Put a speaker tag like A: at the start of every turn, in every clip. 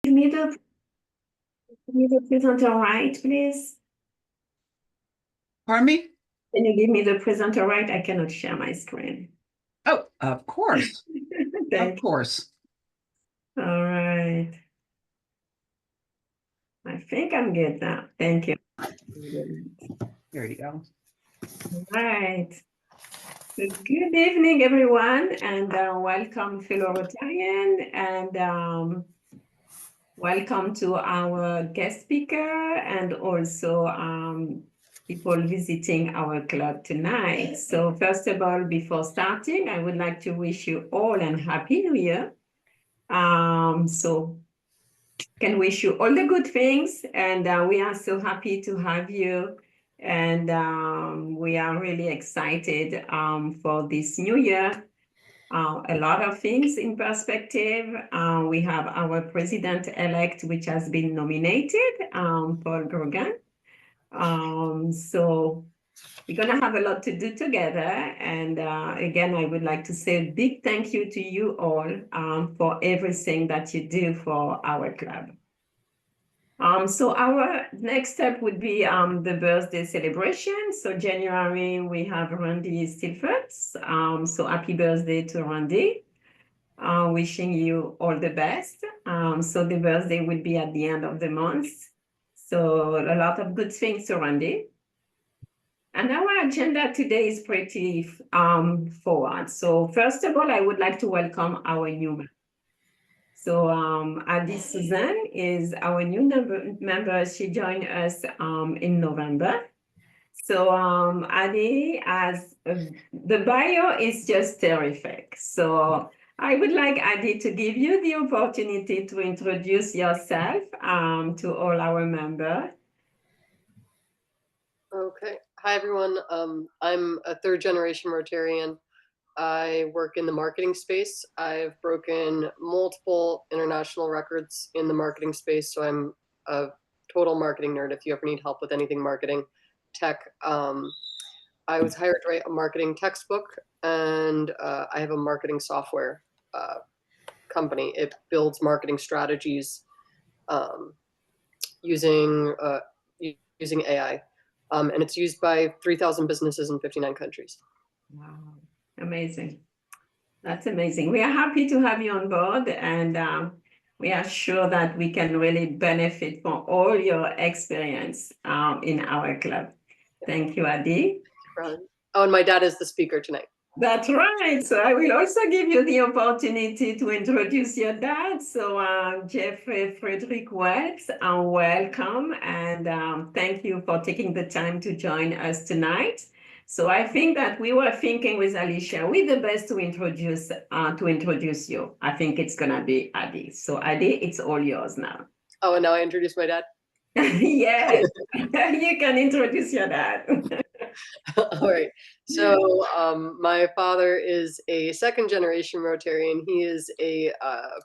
A: Give me the presenter right, please.
B: Pardon me?
A: Can you give me the presenter right? I cannot share my screen.
B: Oh, of course. Of course.
A: All right. I think I'm good now. Thank you.
B: There you go.
A: All right. So good evening, everyone, and welcome, fellow Rotarian, and welcome to our guest speaker and also people visiting our club tonight. So first of all, before starting, I would like to wish you all a Happy New Year. So can wish you all the good things, and we are so happy to have you, and we are really excited for this new year. A lot of things in perspective. We have our president-elect, which has been nominated, Paul Grogan. So we're going to have a lot to do together. And again, I would like to say a big thank you to you all for everything that you do for our club. So our next step would be the birthday celebration. So January, we have Randy Stilford. So happy birthday to Randy. Wishing you all the best. So the birthday will be at the end of the month. So a lot of good things to Randy. And our agenda today is pretty forward. So first of all, I would like to welcome our new member. So Adi Susan is our new member. She joined us in November. So Adi, as the bio is just terrific. So I would like Adi to give you the opportunity to introduce yourself to all our members.
C: Okay. Hi, everyone. I'm a third-generation Rotarian. I work in the marketing space. I've broken multiple international records in the marketing space, so I'm a total marketing nerd if you ever need help with anything marketing, tech. I was hired to write a marketing textbook, and I have a marketing software company. It builds marketing strategies using AI. And it's used by 3,000 businesses in 59 countries.
A: Wow, amazing. That's amazing. We are happy to have you on board, and we are sure that we can really benefit from all your experience in our club. Thank you, Adi.
C: Oh, and my dad is the speaker tonight.
A: That's right. So I will also give you the opportunity to introduce your dad. So Jeffrey Frederick Wells, welcome, and thank you for taking the time to join us tonight. So I think that we were thinking with Alicia, we're the best to introduce you. I think it's gonna be Adi. So Adi, it's all yours now.
C: Oh, and now I introduce my dad?
A: Yes, you can introduce your dad.
C: All right. So my father is a second-generation Rotarian. He is a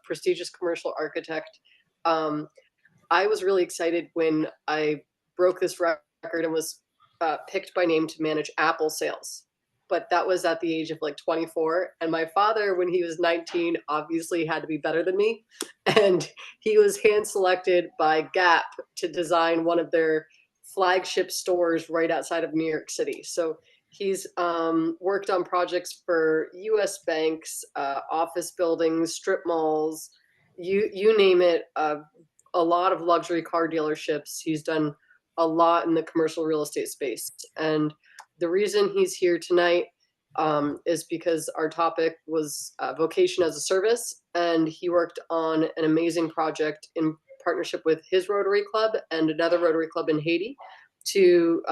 C: prestigious commercial architect. I was really excited when I broke this record and was picked by name to manage Apple sales. But that was at the age of like 24. And my father, when he was 19, obviously had to be better than me. And he was hand-selected by Gap to design one of their flagship stores right outside of New York City. So he's worked on projects for US banks, office buildings, strip malls, you name it, a lot of luxury car dealerships. He's done a lot in the commercial real estate space. And the reason he's here tonight is because our topic was vocation as a service, and he worked on an amazing project in partnership with his Rotary Club and another Rotary Club in Haiti to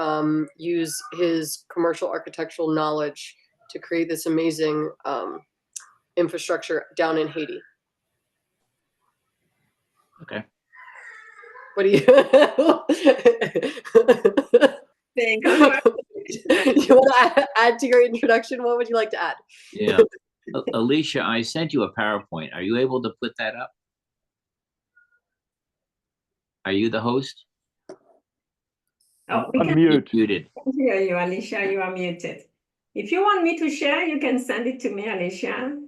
C: use his commercial architectural knowledge to create this amazing infrastructure down in Haiti.
D: Okay.
C: What do you? You want to add to your introduction? What would you like to add?
D: Yeah. Alicia, I sent you a PowerPoint. Are you able to put that up? Are you the host?
A: Oh,
D: muted.
A: I can hear you, Alicia. You are muted. If you want me to share, you can send it to me, Alicia.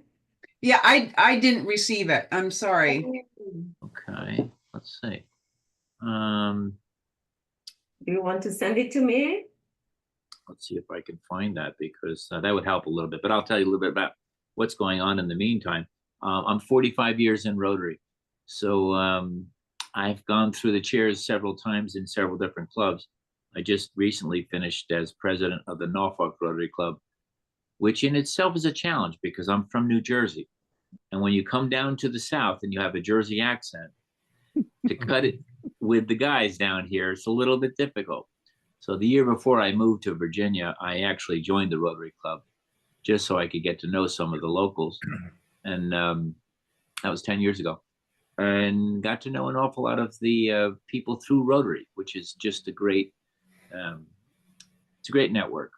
B: Yeah, I didn't receive it. I'm sorry.
D: Okay, let's see. Um,
A: Do you want to send it to me?
D: let's see if I can find that, because that would help a little bit. But I'll tell you a little bit about what's going on in the meantime. I'm 45 years in Rotary. So I've gone through the chairs several times in several different clubs. I just recently finished as president of the Norfolk Rotary Club, which in itself is a challenge because I'm from New Jersey. And when you come down to the South and you have a Jersey accent, to cut it with the guys down here, it's a little bit difficult. So the year before I moved to Virginia, I actually joined the Rotary Club just so I could get to know some of the locals. And that was 10 years ago. And got to know an awful lot of the people through Rotary, which is just a great, it's a great network.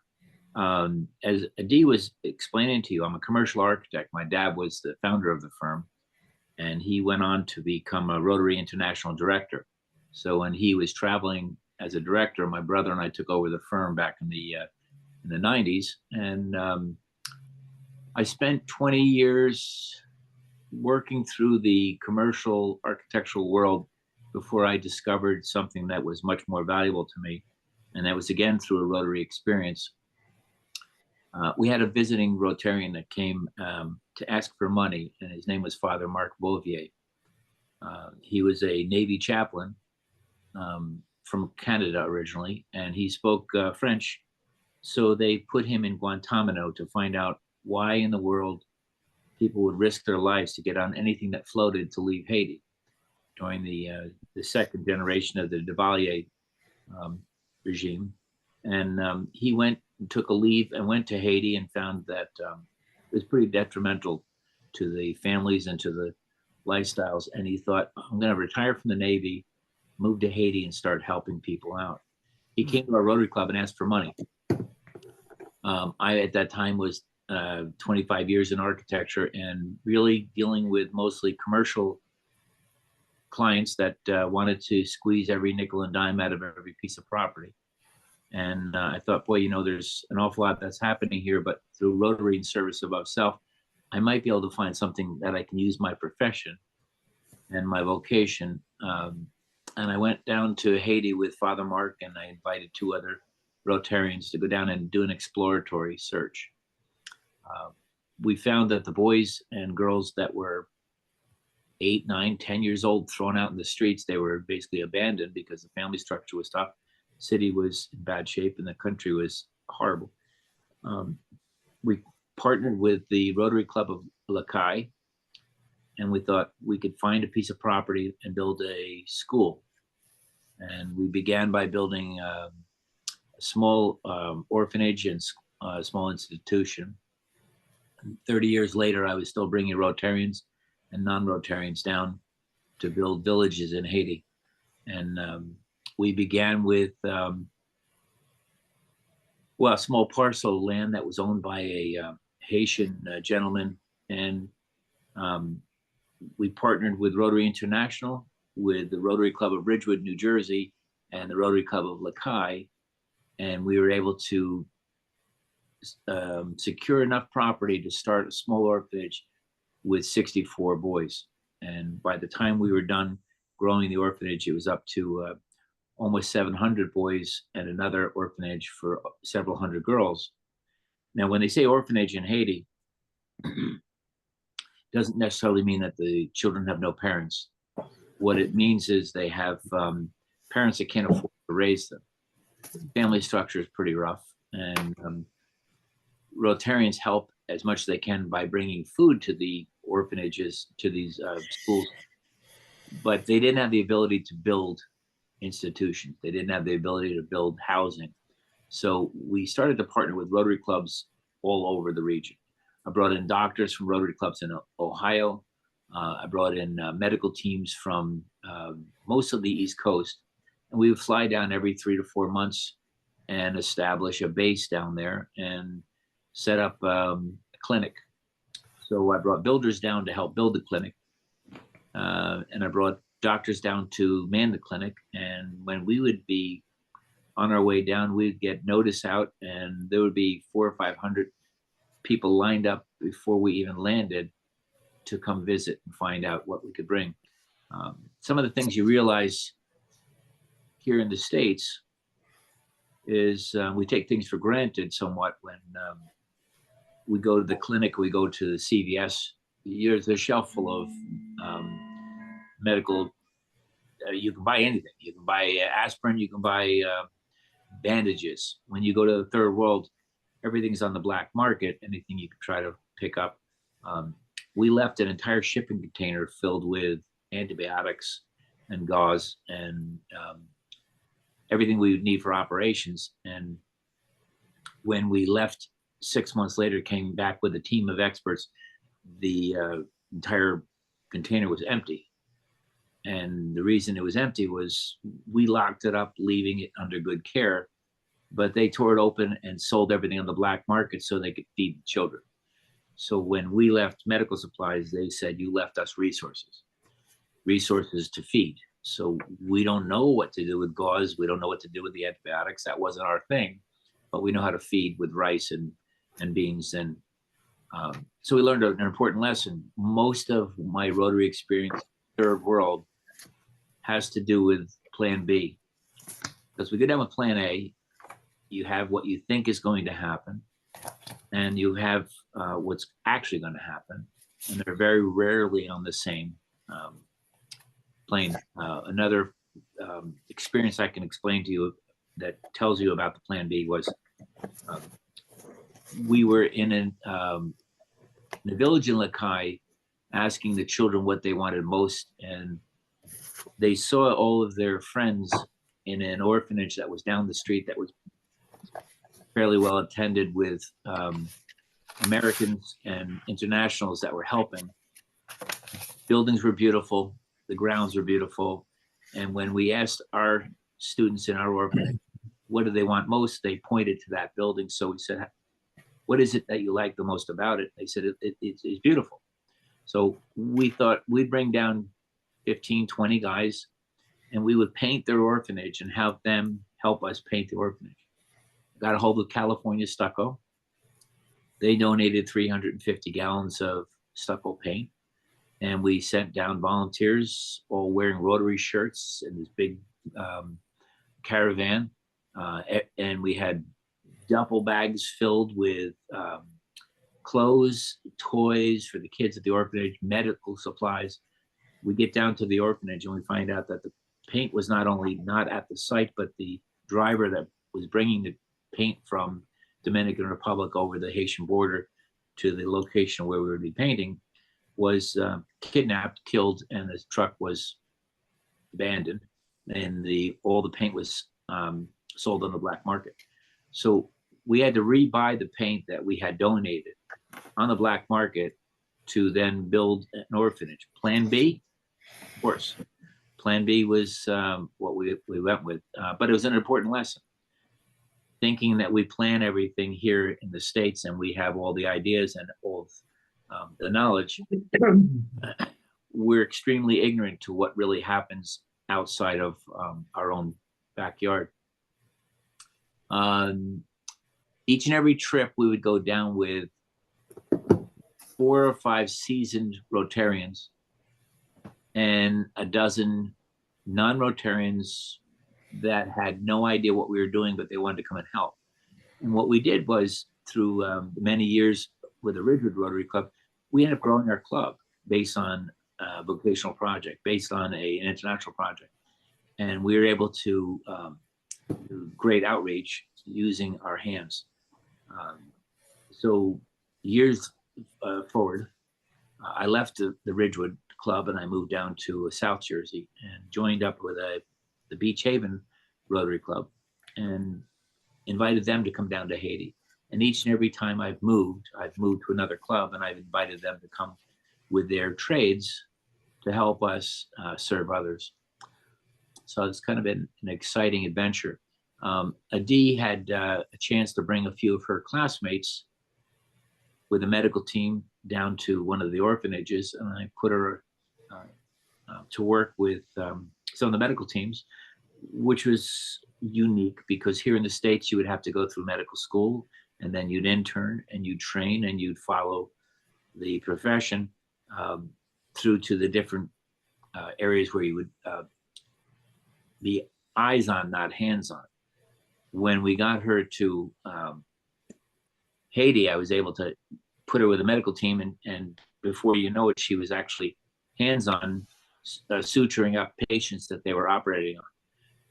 D: As Adi was explaining to you, I'm a commercial architect. My dad was the founder of the firm, and he went on to become a Rotary International Director. So when he was traveling as a director, my brother and I took over the firm back in the 90s. And I spent 20 years working through the commercial architectural world before I discovered something that was much more valuable to me. And that was again through a Rotary experience. We had a visiting Rotarian that came to ask for money, and his name was Father Marc Bouvier. He was a Navy chaplain from Canada originally, and he spoke French. So they put him in Guantanamo to find out why in the world people would risk their lives to get on anything that floated to leave Haiti during the second generation of the Duvalier regime. And he went and took a leave and went to Haiti and found that it was pretty detrimental to the families and to the lifestyles. And he thought, I'm going to retire from the Navy, move to Haiti and start helping people out. He came to our Rotary Club and asked for money. I, at that time, was 25 years in architecture and really dealing with mostly commercial clients that wanted to squeeze every nickel and dime out of every piece of property. And I thought, boy, you know, there's an awful lot that's happening here, but through Rotary and service above self, I might be able to find something that I can use my profession and my vocation. And I went down to Haiti with Father Marc, and I invited 2 other Rotarians to go down and do an exploratory search. We found that the boys and girls that were 8, 9, 10 years old, thrown out in the streets, they were basically abandoned because the family structure was tough. The city was in bad shape and the country was horrible. We partnered with the Rotary Club of Lakai, and we thought we could find a piece of property and build a school. And we began by building a small orphanage and a small institution. And 30 years later, I was still bringing Rotarians and non-Rotarians down to build villages in Haiti. And we began with, well, a small parcel of land that was owned by a Haitian gentleman. And we partnered with Rotary International, with the Rotary Club of Ridgewood, New Jersey, and the Rotary Club of Lakai. And we were able to secure enough property to start a small orphanage with 64 boys. And by the time we were done growing the orphanage, it was up to almost 700 boys and another orphanage for several hundred girls. Now, when they say orphanage in Haiti, doesn't necessarily mean that the children have no parents. What it means is they have parents that can't afford to raise them. Family structure is pretty rough, and Rotarians help as much as they can by bringing food to the orphanages, to these schools, but they didn't have the ability to build institutions. They didn't have the ability to build housing. So we started to partner with Rotary clubs all over the region. I brought in doctors from Rotary clubs in Ohio. I brought in medical teams from most of the East Coast. And we would fly down every 3 to 4 months and establish a base down there and set up a clinic. So I brought builders down to help build the clinic. And I brought doctors down to man the clinic. And when we would be on our way down, we'd get notice out, and there would be 400 or 500 people lined up before we even landed to come visit and find out what we could bring. Some of the things you realize here in the States is we take things for granted somewhat when we go to the clinic, we go to the CVS. There's a shelf full of medical. You can buy anything. You can buy aspirin. You can buy bandages. When you go to the third world, everything's on the black market. Anything you can try to pick up. We left an entire shipping container filled with antibiotics and gauze and everything we would need for operations. And when we left 6 months later, came back with a team of experts, the entire container was empty. And the reason it was empty was we locked it up, leaving it under good care, but they tore it open and sold everything on the black market so they could feed the children. So when we left medical supplies, they said, you left us resources to feed. So we don't know what to do with gauze. We don't know what to do with the antibiotics. That wasn't our thing, but we know how to feed with rice and beans. And so we learned an important lesson. Most of my Rotary experience, third world, has to do with Plan B. Because we go down with Plan A, you have what you think is going to happen, and you have what's actually going to happen. And they're very rarely on the same plane. Another experience I can explain to you that tells you about the Plan B was we were in a village in Lakai asking the children what they wanted most, and they saw all of their friends in an orphanage that was down the street that was fairly well attended with Americans and internationals that were helping. Buildings were beautiful, the grounds were beautiful, and when we asked our students in our orphanage what do they want most, they pointed to that building. So we said, what is it that you like the most about it? They said, it's beautiful. So we thought we'd bring down 15, 20 guys, and we would paint their orphanage and have them help us paint the orphanage. Got a hold of California Stucco. They donated 350 gallons of stucco paint, and we sent down volunteers all wearing Rotary shirts in this big caravan, and we had duffel bags filled with clothes, toys for the kids at the orphanage, medical supplies. We get down to the orphanage and we find out that the paint was not only not at the site, but the driver that was bringing the paint from Dominican Republic over the Haitian border to the location where we would be painting was kidnapped, killed, and the truck was abandoned, and all the paint was sold on the black market. So we had to rebuy the paint that we had donated on the black market to then build an orphanage. Plan B, of course. Plan B was what we went with, but it was an important lesson. Thinking that we plan everything here in the States and we have all the ideas and all the knowledge, we're extremely ignorant to what really happens outside of our own backyard. Each and every trip we would go down with 4 or 5 seasoned Rotarians and a dozen non-Rotarians that had no idea what we were doing, but they wanted to come and help. And what we did was, through many years with the Ridgewood Rotary Club, we ended up growing our club based on a vocational project, based on an international project. And we were able to do great outreach using our hands. So years forward, I left the Ridgewood Club and I moved down to South Jersey and joined up with the Beach Haven Rotary Club and invited them to come down to Haiti. And each and every time I've moved to another club and I've invited them to come with their trades to help us serve others. So it's kind of been an exciting adventure. Adi had a chance to bring a few of her classmates with a medical team down to one of the orphanages, and I put her to work with some of the medical teams, which was unique because here in the States, you would have to go through medical school and then you'd intern and you'd train and you'd follow the profession through to the different areas where you would be eyes on, not hands on. When we got her to Haiti, I was able to put her with a medical team, and before you know it, she was actually hands on suturing up patients that they were operating on.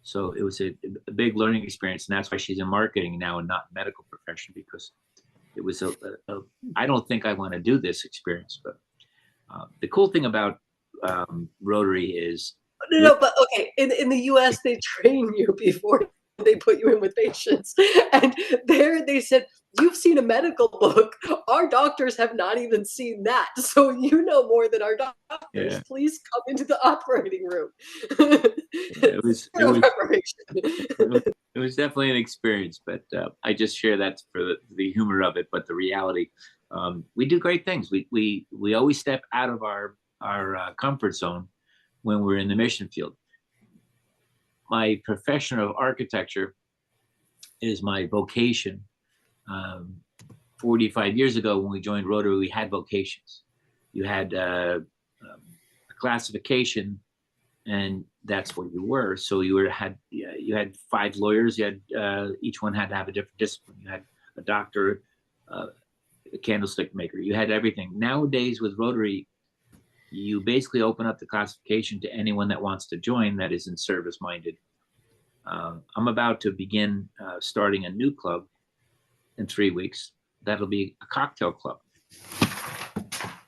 D: So it was a big learning experience, and that's why she's in marketing now and not medical profession, because it was I don't think I want to do this experience. But the cool thing about Rotary is
C: No, but okay. In the U.S., they train you before they put you in with patients, and there they said, "You've seen a medical book. Our doctors have not even seen that, so you know more than our doctors.
D: Yeah.
C: Please come into the operating room."
D: it was
C: preparation.
D: it was definitely an experience, but I just share that for the humor of it. But the reality, we do great things. We always step out of our comfort zone when we're in the mission field. My profession of architecture is my vocation. 45 years ago, when we joined Rotary, we had vocations. You had a classification, and that's what you were. So you had 5 lawyers. You had each one had to have a different discipline. You had a doctor, a candlestick maker. You had everything. Nowadays with Rotary, you basically open up the classification to anyone that wants to join that is in service minded. I'm about to begin starting a new club in 3 weeks. That'll be a cocktail club.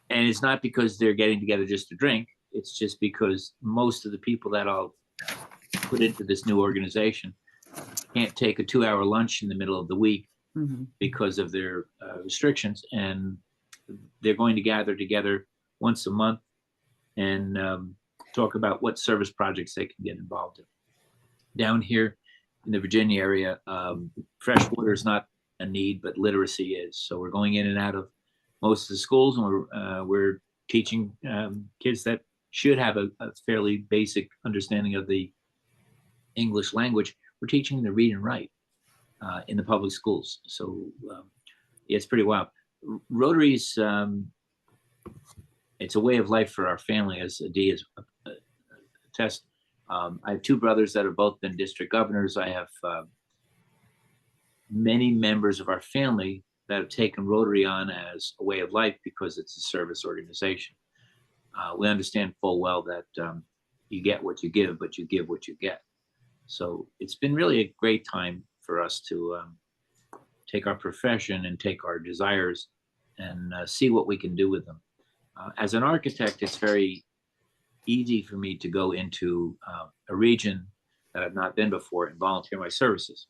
D: And it's not because they're getting together just to drink. It's just because most of the people that I'll put into this new organization can't take a 2-hour lunch in the middle of the week because of their restrictions. And they're going to gather together once a month and talk about what service projects they can get involved in. Down here in the Virginia area, fresh water is not a need, but literacy is. So we're going in and out of most of the schools, and we're teaching kids that should have a fairly basic understanding of the English language. We're teaching them to read and write in the public schools. So it's pretty wild. Rotary's it's a way of life for our family, as Dee is attest. I have 2 brothers that have both been district governors. I have many members of our family that have taken Rotary on as a way of life because it's a service organization. We understand full well that you get what you give, but you give what you get. So it's been really a great time for us to take our profession and take our desires and see what we can do with them. As an architect, it's very easy for me to go into a region that I've not been before and volunteer my services.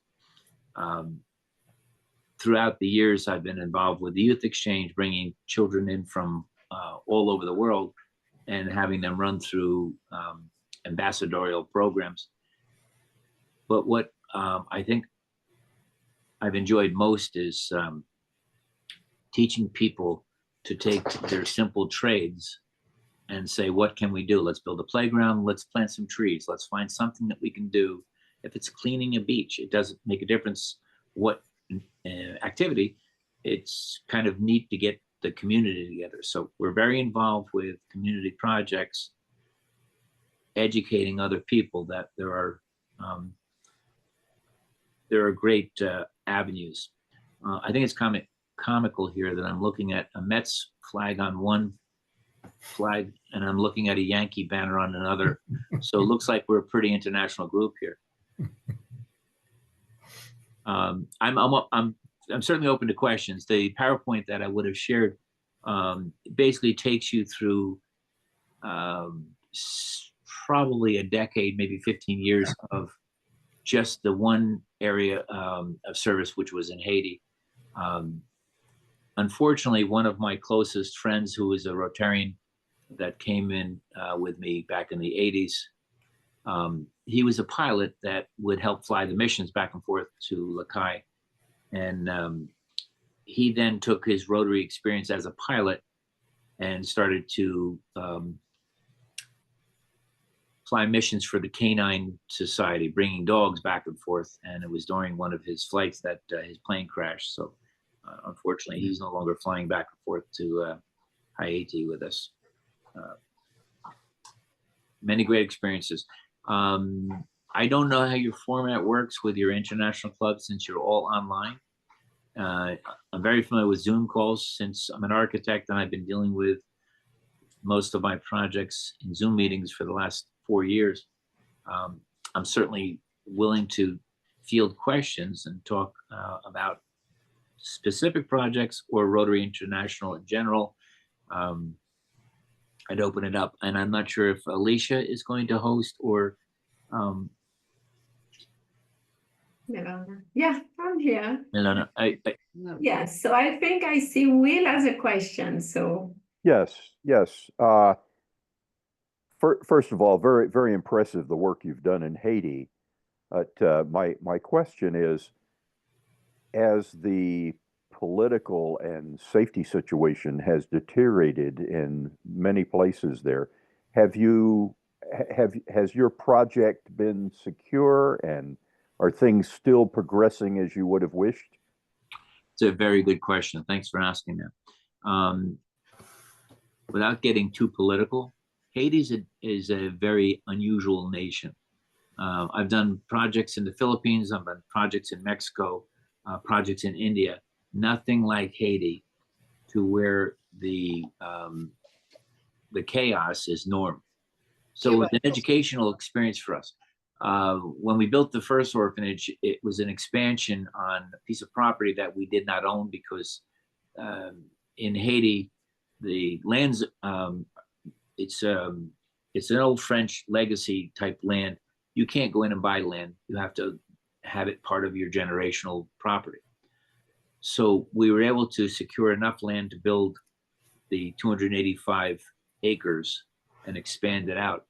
D: Throughout the years, I've been involved with the youth exchange, bringing children in from all over the world and having them run through ambassadorial programs. But what I think I've enjoyed most is teaching people to take their simple trades and say, what can we do? Let's build a playground. Let's plant some trees. Let's find something that we can do. If it's cleaning a beach, it doesn't make a difference what activity. It's kind of neat to get the community together. So we're very involved with community projects, educating other people that there are great avenues. I think it's comical here that I'm looking at a Mets flag on one flag and I'm looking at a Yankee banner on another. So it looks like we're a pretty international group here. I'm certainly open to questions. The PowerPoint that I would have shared basically takes you through probably a decade, maybe 15 years of just the one area of service, which was in Haiti. Unfortunately, one of my closest friends, who was a Rotarian that came in with me back in the 80s, he was a pilot that would help fly the missions back and forth to Lakai. And he then took his Rotary experience as a pilot and started to fly missions for the Canine Society, bringing dogs back and forth. And it was during one of his flights that his plane crashed. So unfortunately, he's no longer flying back and forth to Haiti with us. many great experiences. I don't know how your format works with your international club since you're all online. I'm very familiar with Zoom calls since I'm an architect and I've been dealing with most of my projects in Zoom meetings for the last 4 years. I'm certainly willing to field questions and talk about specific projects or Rotary International in general. I'd open it up, and I'm not sure if Alicia is going to host or
A: Yeah, I'm here.
D: no.
A: Yes, so I think I see Will as a question, so.
E: Yes, yes. First of all, very, very impressive the work you've done in Haiti. But my question is, as the political and safety situation has deteriorated in many places there, has your project been secure, and are things still progressing as you would have wished?
D: It's a very good question. Thanks for asking that. Without getting too political, Haiti is a very unusual nation. I've done projects in the Philippines, I've done projects in Mexico, projects in India, nothing like Haiti, to where the chaos is norm. So it was an educational experience for us. When we built the first orphanage, it was an expansion on a piece of property that we did not own because in Haiti, the lands, it's an old French legacy type land. You can't go in and buy land. You have to have it part of your generational property. So we were able to secure enough land to build the 285 acres and expand it out.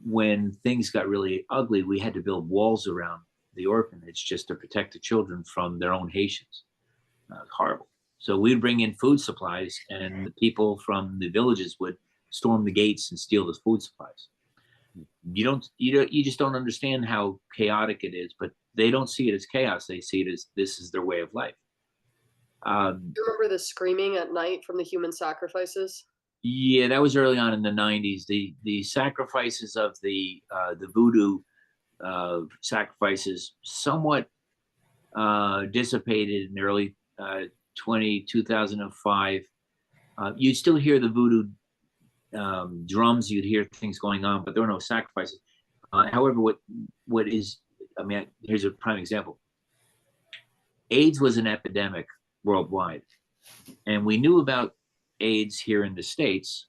D: When things got really ugly, we had to build walls around the orphanage just to protect the children from their own Haitians. Horrible. So we'd bring in food supplies, and the people from the villages would storm the gates and steal the food supplies. You just don't understand how chaotic it is, but they don't see it as chaos. They see it as this is their way of life.
C: Do you remember the screaming at night from the human sacrifices?
D: Yeah, that was early on in the 90s. The sacrifices of the voodoo sacrifices somewhat dissipated in the early 2005. You'd still hear the voodoo drums, you'd hear things going on, but there were no sacrifices. However, what is, I mean, here's a prime example. AIDS was an epidemic worldwide, and we knew about AIDS here in the States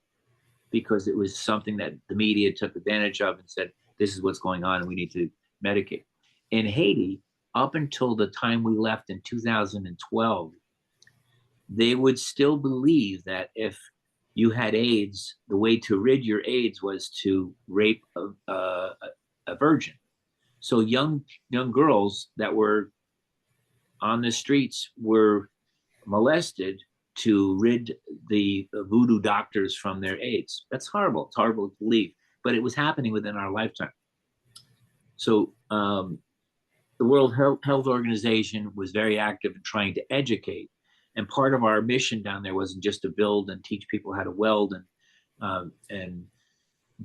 D: because it was something that the media took advantage of and said, this is what's going on and we need to medicate. In Haiti, up until the time we left in 2012, they would still believe that if you had AIDS, the way to rid your AIDS was to rape a virgin. So young girls that were on the streets were molested to rid the voodoo doctors from their AIDS. That's horrible. It's horrible to believe, but it was happening within our lifetime. So the World Health Organization was very active in trying to educate. And part of our mission down there wasn't just to build and teach people how to weld and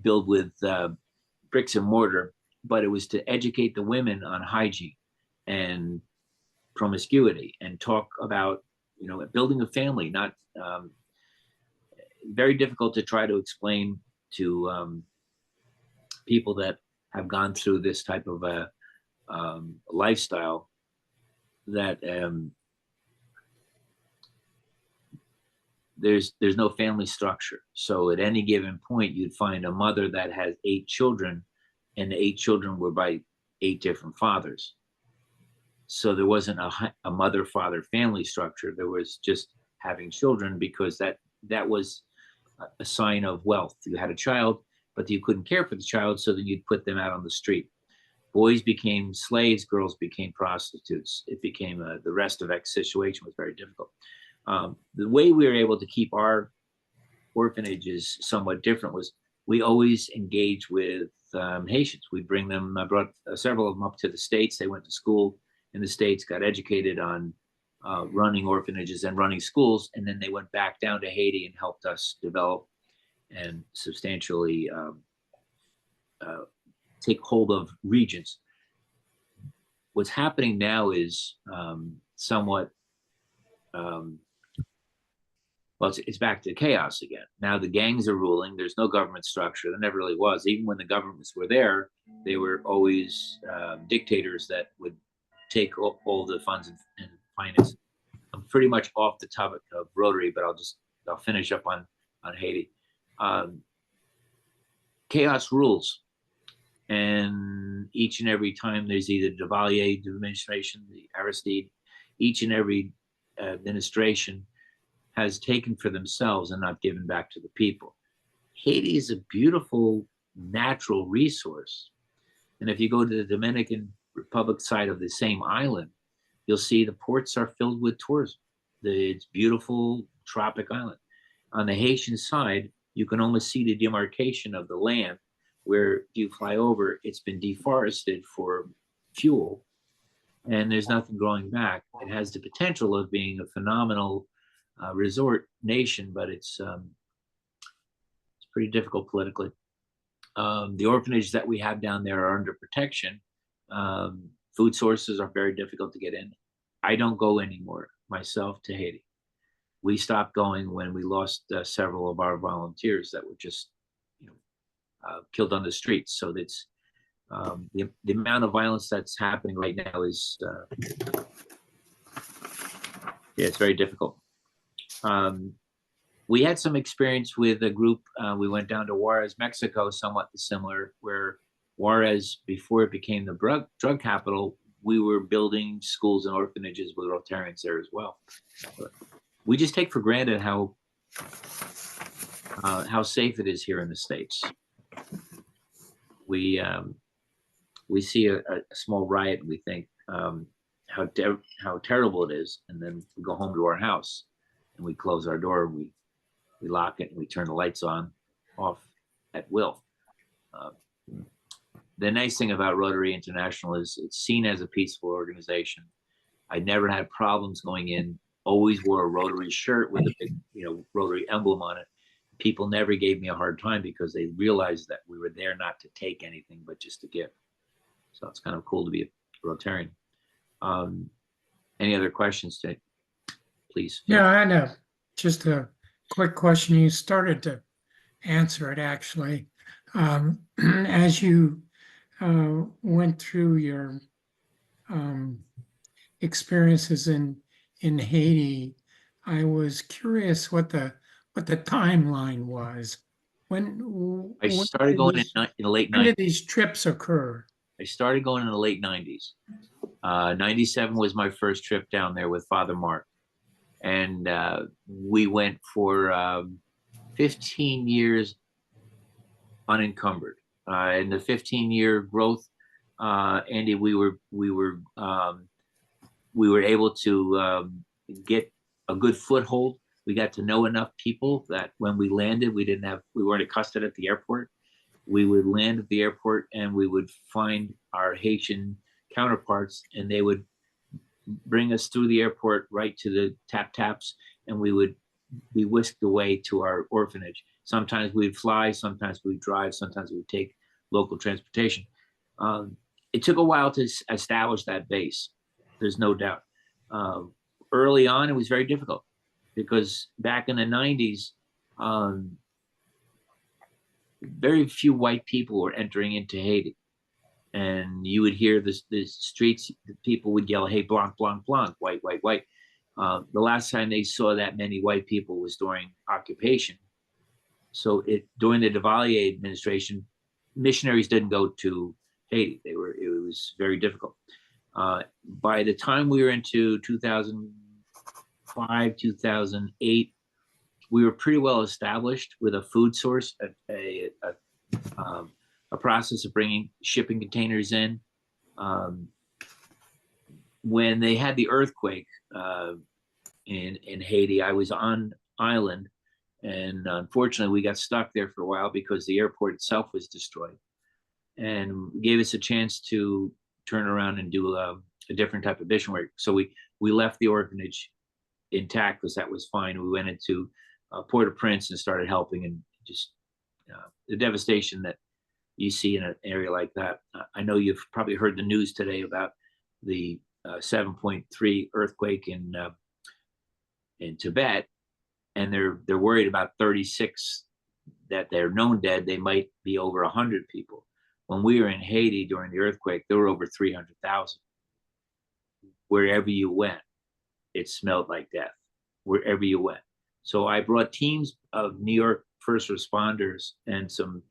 D: build with bricks and mortar, but it was to educate the women on hygiene and promiscuity and talk about, you know, building a family. Not very difficult to try to explain to people that have gone through this type of a lifestyle that there's no family structure. So at any given point, you'd find a mother that has 8 children, and the 8 children were by 8 different fathers. So there wasn't a mother-father family structure. There was just having children because that was a sign of wealth. You had a child, but you couldn't care for the child, so then you'd put them out on the street. Boys became slaves, girls became prostitutes. It became the rest of that situation was very difficult. The way we were able to keep our orphanages somewhat different was we always engage with Haitians. We bring them, I brought several of them up to the States. They went to school in the States, got educated on running orphanages and running schools, and then they went back down to Haiti and helped us develop and substantially take hold of regions. What's happening now is somewhat, well, it's back to chaos again. Now the gangs are ruling. There's no government structure. There never really was. Even when the governments were there, they were always dictators that would take all the funds and finance. I'm pretty much off the topic of Rotary, but I'll finish up on Haiti. Chaos rules, and each and every time there's either Duvalier administration, the Aristide, each and every administration has taken for themselves and not given back to the people. Haiti is a beautiful natural resource, and if you go to the Dominican Republic side of the same island, you'll see the ports are filled with tourism. It's beautiful tropic island. On the Haitian side, you can almost see the demarcation of the land where you fly over, it's been deforested for fuel, and there's nothing growing back. It has the potential of being a phenomenal resort nation, but it's pretty difficult politically. The orphanages that we have down there are under protection. Food sources are very difficult to get in. I don't go anymore myself to Haiti. We stopped going when we lost several of our volunteers that were just, killed on the streets. So that's the amount of violence that's happening right now is, it's very difficult. We had some experience with a group. We went down to Juarez, Mexico, somewhat similar, where Juarez, before it became the drug capital, we were building schools and orphanages with Rotarians there as well. But we just take for granted how safe it is here in the States. We see a small riot and we think how terrible it is, and then we go home to our house and we close our door, we lock it, and we turn the lights off at will. The nice thing about Rotary International is it's seen as a peaceful organization. I never had problems going in. Always wore a Rotary shirt with a big, Rotary emblem on it. People never gave me a hard time because they realized that we were there not to take anything, but just to give. So it's kind of cool to be a Rotarian. Any other questions, Jake? Please.
F: Yeah, I know. Just a quick question. You started to answer it actually. As you went through your experiences in Haiti, I was curious what the timeline was.
D: I started going in the late 90s.
F: When did these trips occur?
D: I started going in the late 90s. 97 was my first trip down there with Father Mark. And we went for 15 years unencumbered. In the 15-year growth, Andy, we were able to get a good foothold. We got to know enough people that when we landed, we weren't accosted at the airport. We would land at the airport and we would find our Haitian counterparts, and they would bring us through the airport right to the taps, and we would be whisked away to our orphanage. Sometimes we'd fly, sometimes we'd drive, sometimes we'd take local transportation. It took a while to establish that base. There's no doubt. Early on, it was very difficult because back in the 90s, very few white people were entering into Haiti. And you would hear the streets, people would yell, "Hey, blanc, blanc, blanc, white, white, white." The last time they saw that many white people was during occupation. So during the Duvalier administration, missionaries didn't go to Haiti. It was very difficult. By the time we were into 2005, 2008, we were pretty well established with a food source, a process of shipping containers in. When they had the earthquake in Haiti, I was on island, and unfortunately we got stuck there for a while because the airport itself was destroyed, and gave us a chance to turn around and do a different type of mission work. So we left the orphanage intact because that was fine. We went into Port-au-Prince and started helping, and just the devastation that you see in an area like that. I know you've probably heard the news today about the 7.3 earthquake in Tibet, and they're worried about 36 that they're known dead. They might be over 100 people. When we were in Haiti during the earthquake, there were over 300,000. Wherever you went, it smelled like death. Wherever you went. So I brought teams of New York first responders and some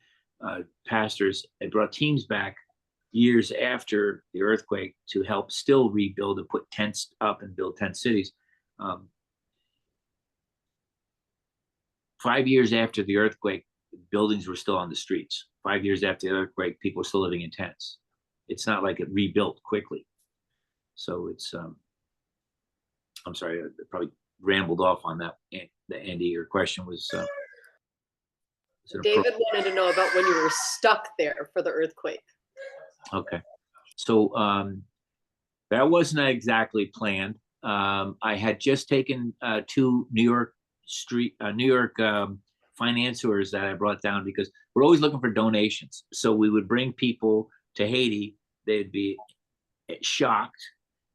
D: pastors. I brought teams back years after the earthquake to help still rebuild and put tents up and build tent cities. 5 years after the earthquake, buildings were still on the streets. 5 years after the earthquake, people were still living in tents. It's not like it rebuilt quickly. So it's, I'm sorry, I probably rambled off on that. Andy, your question was
C: David wanted to know about when you were stuck there for the earthquake.
D: Okay. So that wasn't exactly planned. I had just taken two New York financiers that I brought down because we're always looking for donations. So we would bring people to Haiti. They'd be shocked.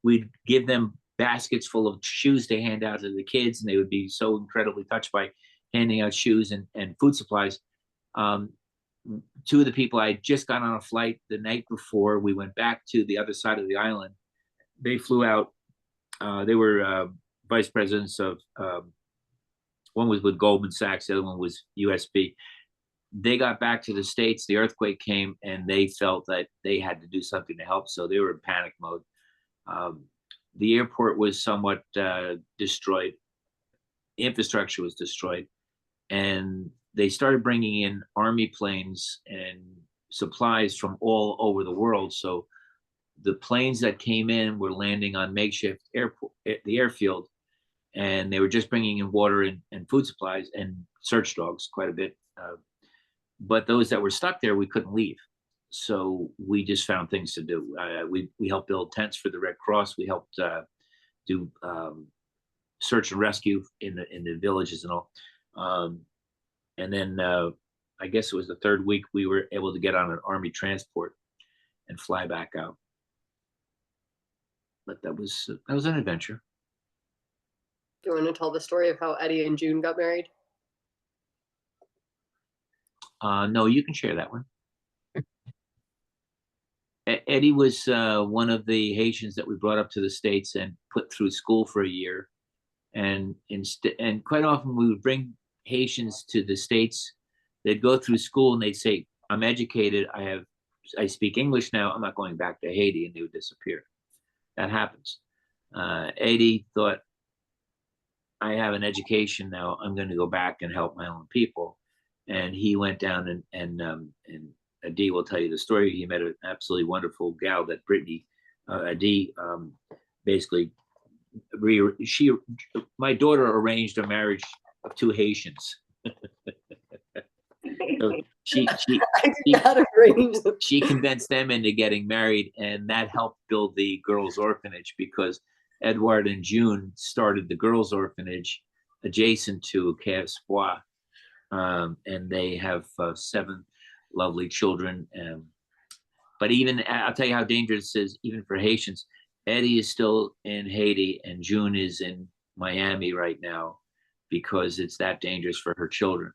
D: We'd give them baskets full of shoes to hand out to the kids, and they would be so incredibly touched by handing out shoes and food supplies. Two of the people, I just got on a flight the night before we went back to the other side of the island. They flew out. They were vice presidents of, one was with Goldman Sachs, the other one was USB. They got back to the States, the earthquake came, and they felt that they had to do something to help. So they were in panic mode. The airport was somewhat destroyed. Infrastructure was destroyed. And they started bringing in Army planes and supplies from all over the world. So the planes that came in were landing on makeshift airport, the airfield, and they were just bringing in water and food supplies and search dogs quite a bit. But those that were stuck there, we couldn't leave. So we just found things to do. We helped build tents for the Red Cross. We helped do search and rescue in the villages and all. And then I guess it was the third week we were able to get on an Army transport and fly back out. But that was an adventure.
C: Do you want to tell the story of how Eddie and June got married?
D: No, you can share that one. Eddie was one of the Haitians that we brought up to the States and put through school for a year. And quite often we would bring Haitians to the States. They'd go through school and they'd say, I'm educated. I speak English now. I'm not going back to Haiti, and they would disappear. That happens. Eddie thought, I have an education now. I'm going to go back and help my own people. And he went down and Adi will tell you the story. He met an absolutely wonderful gal that Brittany, Adi, basically, my daughter arranged a marriage of two Haitians. So she convinced them into getting married, and that helped build the girls' orphanage because Edward and June started the girls' orphanage adjacent to Casbois, and they have 7 lovely children. But even, I'll tell you how dangerous it is, even for Haitians. Eddie is still in Haiti, and June is in Miami right now because it's that dangerous for her children.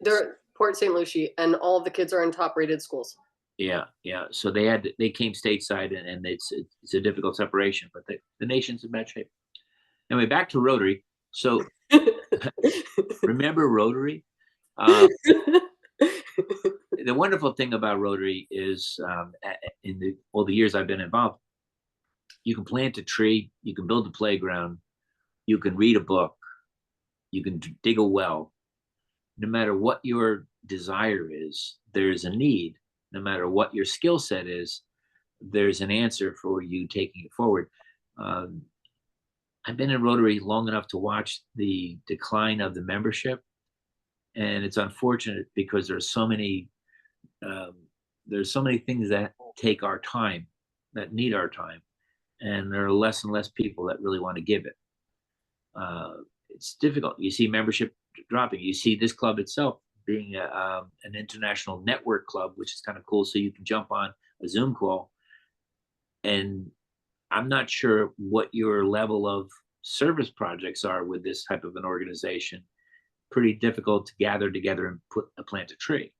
C: They're at Port St. Lucie, and all of the kids are in top-rated schools.
D: Yeah. So they came stateside, and it's a difficult separation, but the nation's in bad shape. Anyway, back to Rotary. So remember Rotary? The wonderful thing about Rotary is in all the years I've been involved, you can plant a tree, you can build a playground, you can read a book, you can dig a well. No matter what your desire is, there's a need. No matter what your skill set is, there's an answer for you taking it forward. I've been in Rotary long enough to watch the decline of the membership. And it's unfortunate because there's so many things that take our time, that need our time. And there are less and less people that really want to give it. It's difficult. You see membership dropping. You see this club itself being an international network club, which is kind of cool. So you can jump on a Zoom call. And I'm not sure what your level of service projects are with this type of an organization. Pretty difficult to gather together and plant a tree.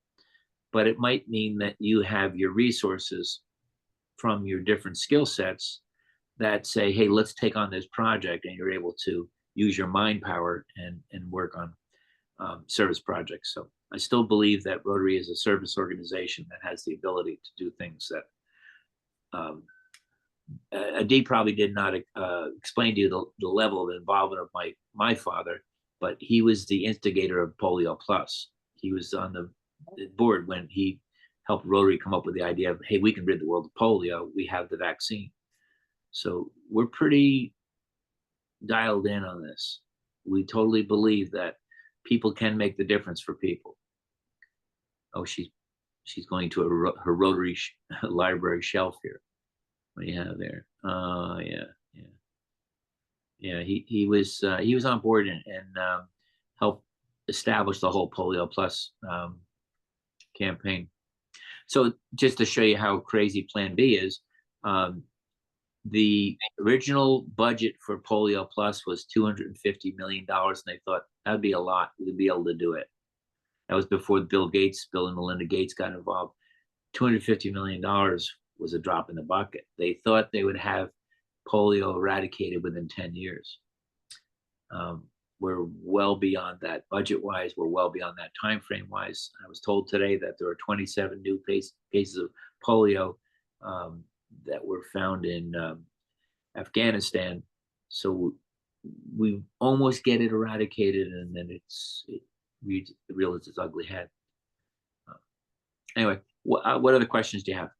D: But it might mean that you have your resources from your different skill sets that say, hey, let's take on this project, and you're able to use your mind power and work on service projects. So I still believe that Rotary is a service organization that has the ability to do things that Adi probably did not explain to you the level of involvement of my father, but he was the instigator of Polio Plus. He was on the board when he helped Rotary come up with the idea of, hey, we can rid the world of polio. We have the vaccine. So we're pretty dialed in on this. We totally believe that people can make the difference for people. Oh, she's going to her Rotary library shelf here. What do you have there? Oh, yeah. He was on board and helped establish the whole Polio Plus campaign. So just to show you how crazy Plan B is, the original budget for Polio Plus was $250 million, and they thought that'd be a lot. We'd be able to do it. That was before Bill and Melinda Gates got involved. $250 million was a drop in the bucket. They thought they would have polio eradicated within 10 years. We're well beyond that budget-wise. We're well beyond that time frame-wise. I was told today that there are 27 new cases of polio that were found in Afghanistan. So we almost get it eradicated, and then it realizes its ugly head. Anyway, what other questions do you have?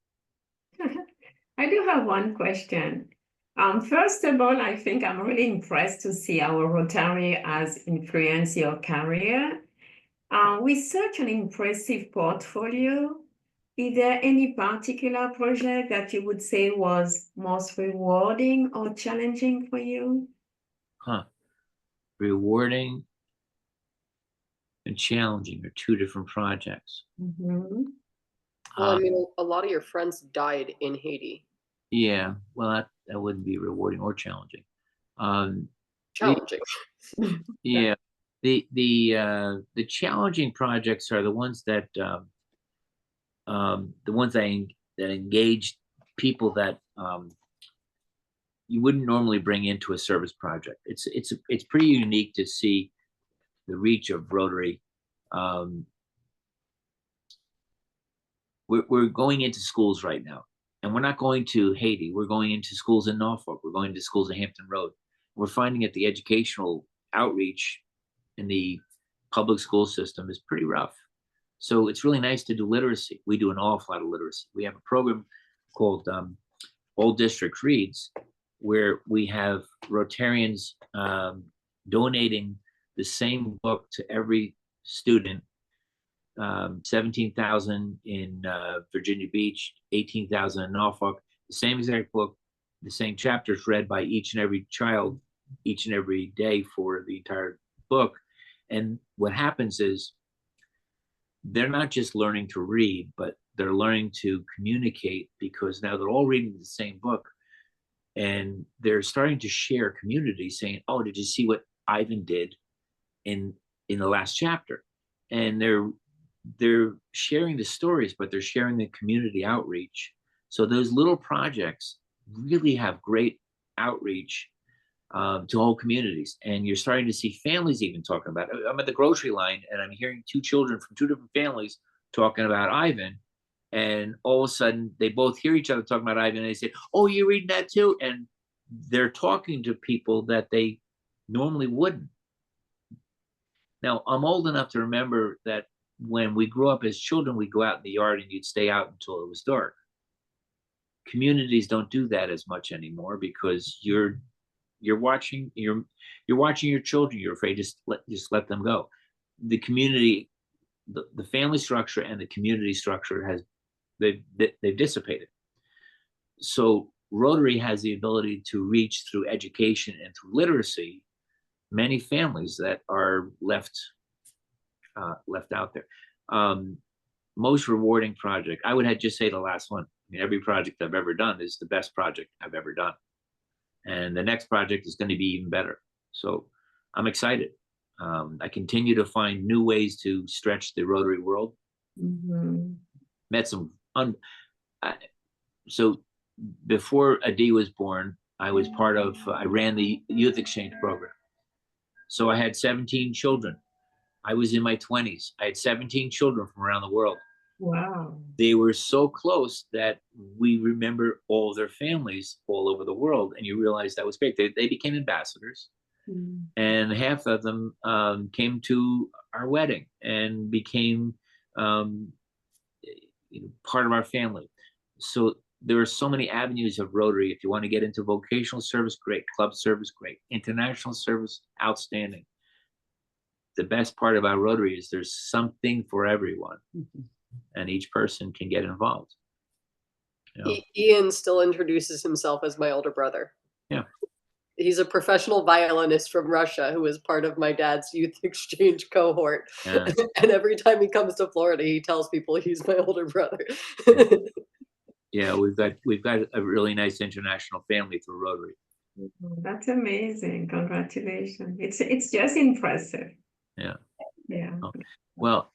A: I do have one question. First of all, I think I'm really impressed to see how Rotary has influenced your career. With such an impressive portfolio, is there any particular project that you would say was most rewarding or challenging for you?
D: Rewarding and challenging are two different projects.
A: Mm-hmm.
C: Well, I mean, a lot of your friends died in Haiti.
D: Yeah, well, that wouldn't be rewarding or challenging.
C: Challenging.
D: Yeah, the challenging projects are the ones that engage people that you wouldn't normally bring into a service project. It's pretty unique to see the reach of Rotary. We're going into schools right now, and we're not going to Haiti. We're going into schools in Norfolk. We're going to schools in Hampton Road. We're finding that the educational outreach in the public school system is pretty rough. So it's really nice to do literacy. We do an awful lot of literacy. We have a program called All District Reads, where we have Rotarians donating the same book to every student. 17,000 in Virginia Beach, 18,000 in Norfolk, the same exact book, the same chapters read by each and every child each and every day for the entire book. And what happens is they're not just learning to read, but they're learning to communicate, because now they're all reading the same book, and they're starting to share community, saying, oh, did you see what Ivan did in the last chapter? And they're sharing the stories, but they're sharing the community outreach. So those little projects really have great outreach to whole communities. And you're starting to see families even talking about it. I'm at the grocery line and I'm hearing two children from two different families talking about Ivan. And all of a sudden they both hear each other talking about Ivan, and they say, oh, you're reading that too? And they're talking to people that they normally wouldn't. Now, I'm old enough to remember that when we grew up as children, we'd go out in the yard and you'd stay out until it was dark. Communities don't do that as much anymore, because you're watching your children. You're afraid just let them go. The community, the family structure and the community structure they've dissipated. So Rotary has the ability to reach through education and through literacy many families that are left left out there. Most rewarding project, I would have just say the last one. I mean, every project I've ever done is the best project I've ever done. And the next project is going to be even better. So I'm excited. I continue to find new ways to stretch the Rotary world. Met some so before Adi was born, I was part of, I ran the youth exchange program. So I had 17 children. I was in my 20s. I had 17 children from around the world.
A: Wow.
D: They were so close that we remember all of their families all over the world. And you realize that was great. They became ambassadors. And half of them came to our wedding and became part of our family. So there are so many avenues of Rotary. If you want to get into vocational service, great. Club service, great. International service, outstanding. The best part about Rotary is there's something for everyone, and each person can get involved. You know?
C: Ian still introduces himself as my older brother.
D: Yeah.
C: He's a professional violinist from Russia who is part of my dad's youth exchange cohort.
D: Yeah.
C: And every time he comes to Florida, he tells people he's my older brother.
D: Yeah, we've got a really nice international family through Rotary.
A: That's amazing. Congratulations. It's just impressive.
D: Yeah.
A: Yeah.
D: Well,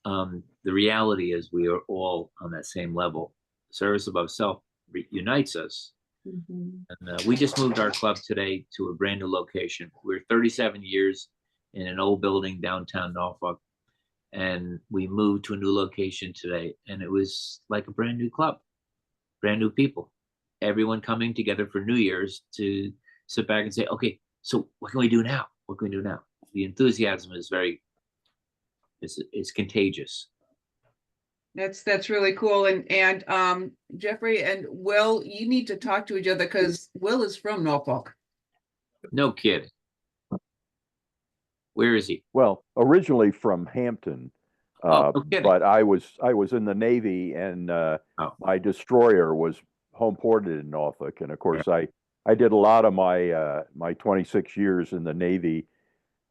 D: the reality is we are all on that same level. Service above self unites us. And we just moved our club today to a brand new location. We're 37 years in an old building downtown Norfolk, and we moved to a new location today, and it was like a brand new club, brand new people, everyone coming together for New Year's to sit back and say, okay, so what can we do now? What can we do now? The enthusiasm is it's contagious.
B: That's really cool. And Jeffrey and Will, you need to talk to each other because Will is from Norfolk.
D: No kidding. Where is he?
E: Well, originally from Hampton,
D: Oh, no kidding.
E: but I was in the Navy, and my destroyer was home ported in Norfolk, and of course I did a lot of my 26 years in the Navy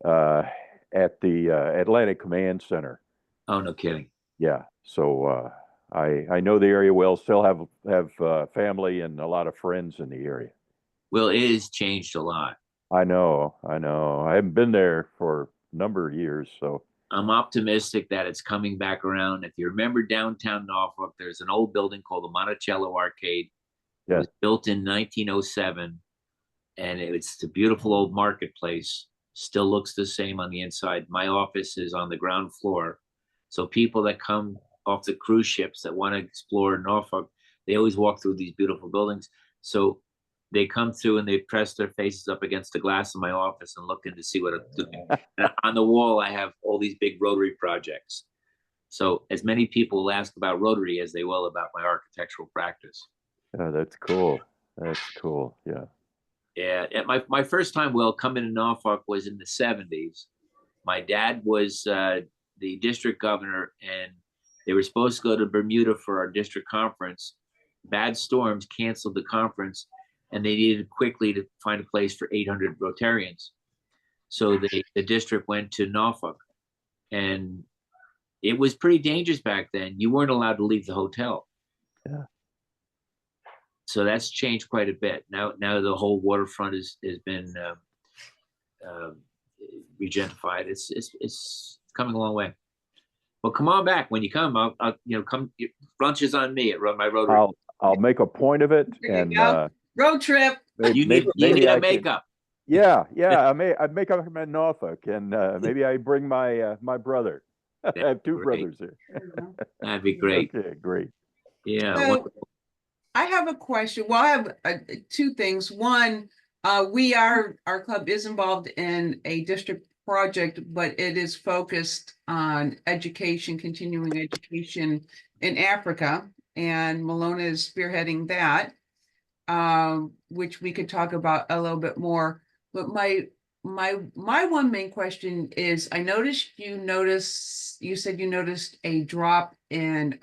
E: at the Atlantic Command Center.
D: Oh, no kidding.
E: Yeah, so I know the area well. Still have family and a lot of friends in the area.
D: Well, it has changed a lot.
E: I know. I haven't been there for a number of years, so
D: I'm optimistic that it's coming back around. If you remember downtown Norfolk, there's an old building called the Monticello Arcade. It was built in 1907, and it's a beautiful old marketplace. Still looks the same on the inside. My office is on the ground floor. So people that come off the cruise ships that want to explore Norfolk, they always walk through these beautiful buildings. So they come through and they press their faces up against the glass in my office and look in to see what I'm doing. And on the wall, I have all these big Rotary projects. So as many people will ask about Rotary as they will about my architectural practice.
E: yeah, that's cool. That's cool. Yeah.
D: Yeah, my first time, Will, coming to Norfolk was in the 70s. My dad was the district governor, and they were supposed to go to Bermuda for our district conference. Bad storms canceled the conference, and they needed quickly to find a place for 800 Rotarians. So the district went to Norfolk, and it was pretty dangerous back then. You weren't allowed to leave the hotel.
E: Yeah.
D: So that's changed quite a bit. Now the whole waterfront has been regentified. It's coming a long way. Well, come on back. When you come, I'll come. Lunch is on me at my Rotary.
E: I'll make a point of it, and
B: road trip.
D: You need a makeup.
E: Yeah. I make up in Norfolk, and maybe I bring my brother. I have two brothers here.
D: That'd be great.
E: Okay, great.
D: Yeah.
B: So, I have a question. Well, I have two things. One, our club is involved in a district project, but it is focused on education, continuing education in Africa, and Malona is spearheading that, which we could talk about a little bit more. But my one main question is, I noticed you said you noticed a drop in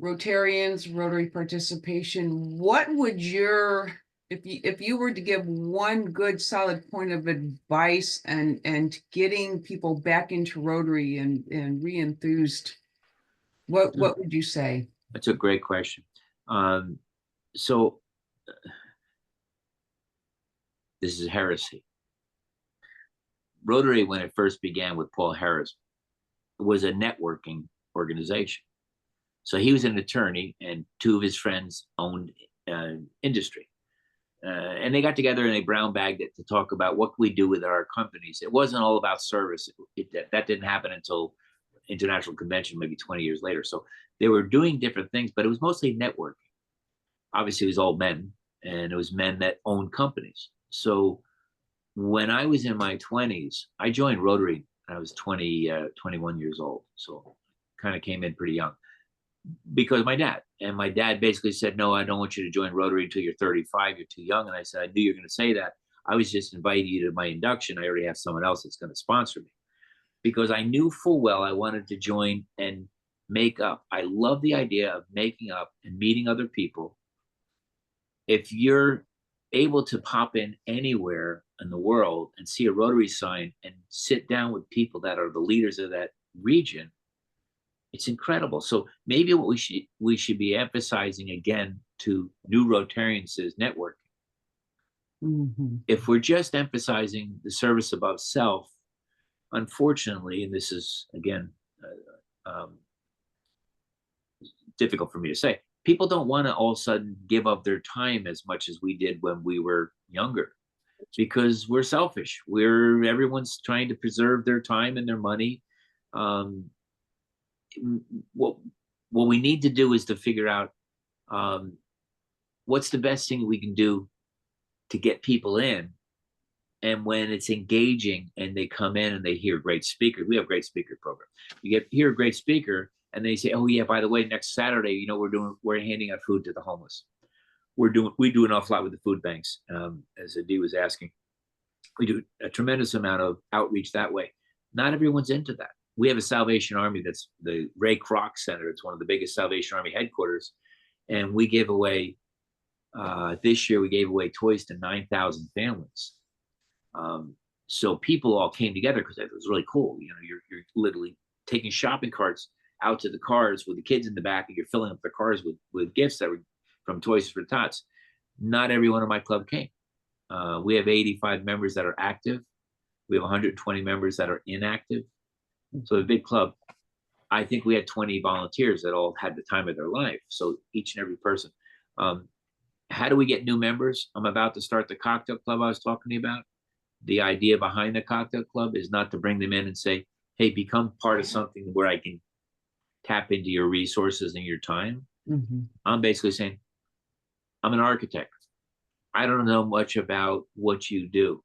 B: Rotarians, Rotary participation. What would your if you were to give one good solid point of advice and getting people back into Rotary and re-enthused, what would you say?
D: That's a great question. So this is heresy. Rotary, when it first began with Paul Harris, was a networking organization. So he was an attorney, and two of his friends owned industry. And they got together and they brown bagged it to talk about what we do with our companies. It wasn't all about service. That didn't happen until International Convention, maybe 20 years later. So they were doing different things, but it was mostly networking. Obviously, it was all men, and it was men that owned companies. So when I was in my 20s, I joined Rotary. I was 21 years old. So kind of came in pretty young because my dad basically said, no, I don't want you to join Rotary until you're 35. You're too young. And I said, I knew you were going to say that. I was just inviting you to my induction. I already have someone else that's going to sponsor me, because I knew full well I wanted to join and make up. I love the idea of making up and meeting other people. If you're able to pop in anywhere in the world and see a Rotary sign and sit down with people that are the leaders of that region, it's incredible. So maybe what we should be emphasizing again to new Rotarians is networking.
B: Mm-hmm.
D: If we're just emphasizing the service above self, unfortunately, and this is again difficult for me to say, people don't want to all of a sudden give up their time as much as we did when we were younger, because we're selfish. Everyone's trying to preserve their time and their money. What we need to do is to figure out what's the best thing we can do to get people in. And when it's engaging and they come in and they hear great speakers, we have a great speaker program. You hear a great speaker and they say, oh yeah, by the way, next Saturday, we're handing out food to the homeless. We do an awful lot with the food banks, as Adi was asking. We do a tremendous amount of outreach that way. Not everyone's into that. We have a Salvation Army that's the Ray Kroc Center. It's one of the biggest Salvation Army headquarters. And we gave away, this year, we gave away toys to 9,000 families. So people all came together because it was really cool. You're literally taking shopping carts out to the cars with the kids in the back, and you're filling up the cars with gifts that were from Toys for Tots. Not everyone in my club came. We have 85 members that are active. We have 120 members that are inactive. So a big club. I think we had 20 volunteers that all had the time of their life. So each and every person. How do we get new members? I'm about to start the cocktail club I was talking about. The idea behind the cocktail club is not to bring them in and say, hey, become part of something where I can tap into your resources and your time.
B: Mm-hmm.
D: I'm basically saying, I'm an architect. I don't know much about what you do,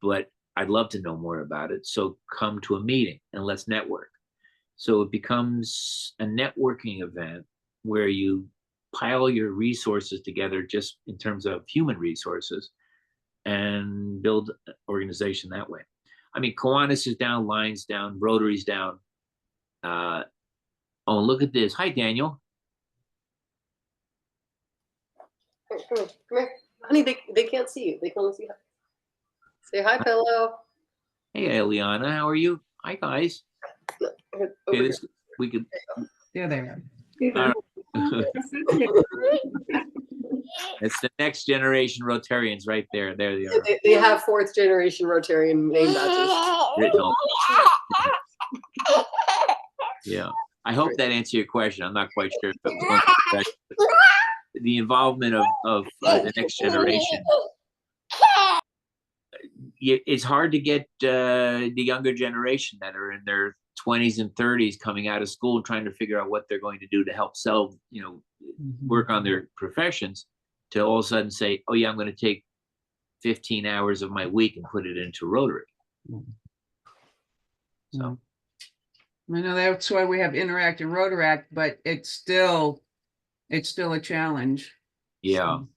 D: but I'd love to know more about it. So come to a meeting and let's network. So it becomes a networking event where you pile your resources together just in terms of human resources and build an organization that way. I mean, Kiwanis is down, Lions down, Rotary's down. Oh, look at this. Hi, Daniel.
C: Come here. Honey, they can't see you. They can only see her. Say hi, Pillow.
D: Hey, Eliana, how are you? Hi, guys. Okay, we could.
B: There they are.
D: It's the next generation Rotarians right there. There they are.
C: They have 4th generation Rotarian name badges.
D: Yeah. I hope that answered your question. I'm not quite sure if it was correct. The involvement of the next generation. It's hard to get the younger generation that are in their 20s and 30s coming out of school and trying to figure out what they're going to do to help work on their professions, to all of a sudden say, oh yeah, I'm going to take 15 hours of my week and put it into Rotary. So
B: I know that's why we have Interact and Rotaract, but it's still a challenge.
D: Yeah.
B: So.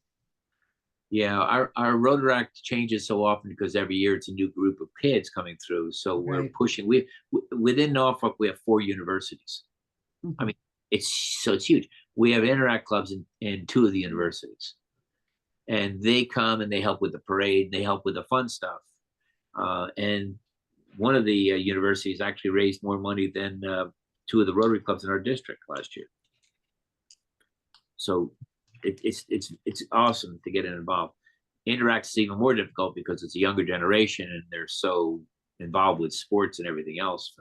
D: Yeah, our Rotaract changes so often because every year it's a new group of kids coming through. So we're pushing. Within Norfolk, we have 4 universities. Mm-hmm. I mean, it's huge. We have Interact clubs in 2 of the universities. and they come and they help with the parade, and they help with the fun stuff. And one of the universities actually raised more money than two of the Rotary clubs in our district last year. So it's awesome to get involved. Interact is even more difficult because it's a younger generation and they're so involved with sports and everything else.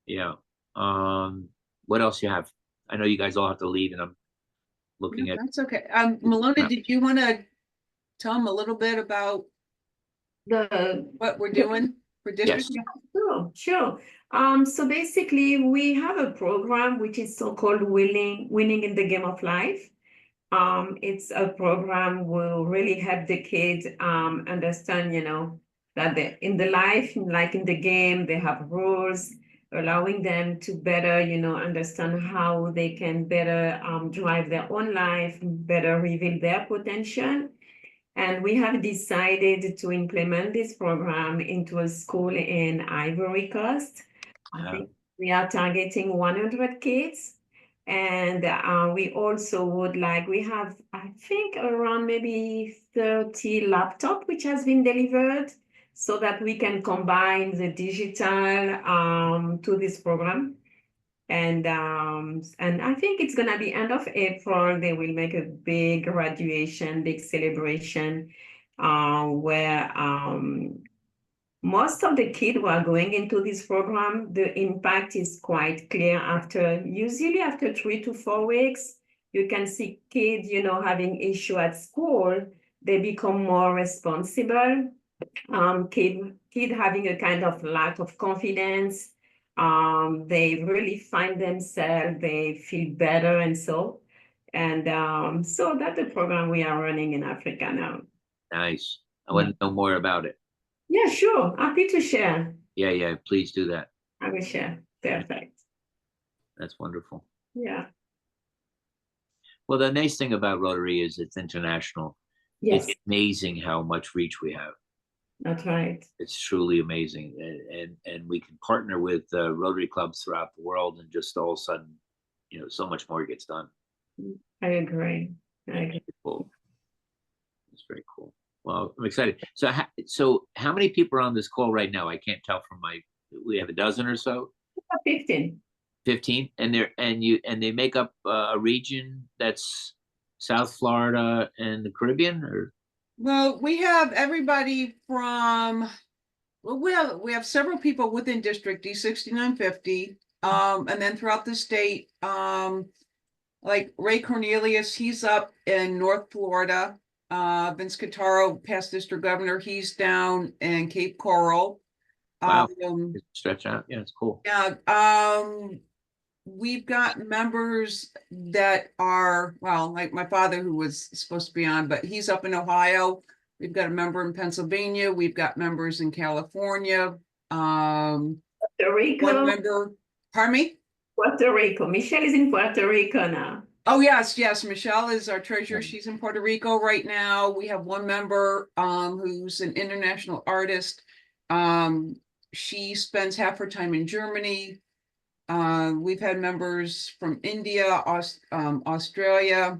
D: Yeah. What else you have? I know you guys all have to leave, and I'm looking at.
B: That's okay. Malona, did you want to tell them a little bit about what we're doing for district?
D: Yes.
A: Sure, sure. So basically, we have a program which is so-called Winning in the Game of Life. It's a program will really help the kids understand, that in the life, like in the game, they have rules, allowing them to better, understand how they can better drive their own life, better reveal their potential. And we have decided to implement this program into a school in Ivory Coast. I think we are targeting 100 kids. And we also would we have, I think, around maybe 30 laptops, which has been delivered so that we can combine the digital to this program. And I think it's gonna be end of April. They will make a big graduation, big celebration, where most of the kids who are going into this program, the impact is quite clear usually after 3 to 4 weeks. You can see kids, having issue at school, they become more responsible. Kid having a kind of lack of confidence. They really find themselves, they feel better and so. And so that's the program we are running in Africa now.
D: Nice. I want to know more about it.
A: Yeah, sure. Happy to share.
D: Yeah, please do that.
A: I will share. Perfect.
D: That's wonderful.
A: Yeah.
D: Well, the nice thing about Rotary is it's international.
A: Yes,
D: It's amazing how much reach we have.
A: that's right.
D: It's truly amazing, and we can partner with Rotary clubs throughout the world, and just all of a sudden, so much more gets done.
A: I agree. I agree.
D: Cool. It's very cool. Well, I'm excited. So how many people are on this call right now? I can't tell from we have a dozen or so.
A: 15.
D: 15, and they make up a region that's South Florida and the Caribbean, or?
B: Well, we have everybody from, we have several people within District D6950, and then throughout the state, like Ray Cornelius, he's up in North Florida. Vince Cataro, past district governor, he's down in Cape Coral.
D: Wow. Stretch out. Yeah, it's cool.
B: Yeah. We've got members that are, well, like my father, who was supposed to be on, but he's up in Ohio. We've got a member in Pennsylvania. We've got members in California.
A: Puerto Rico.
B: One member, pardon me?
A: Puerto Rico. Michelle is in Puerto Rico now.
B: Oh, yes. Michelle is our treasurer. She's in Puerto Rico right now. We have one member who's an international artist. She spends half her time in Germany. We've had members from India, Australia.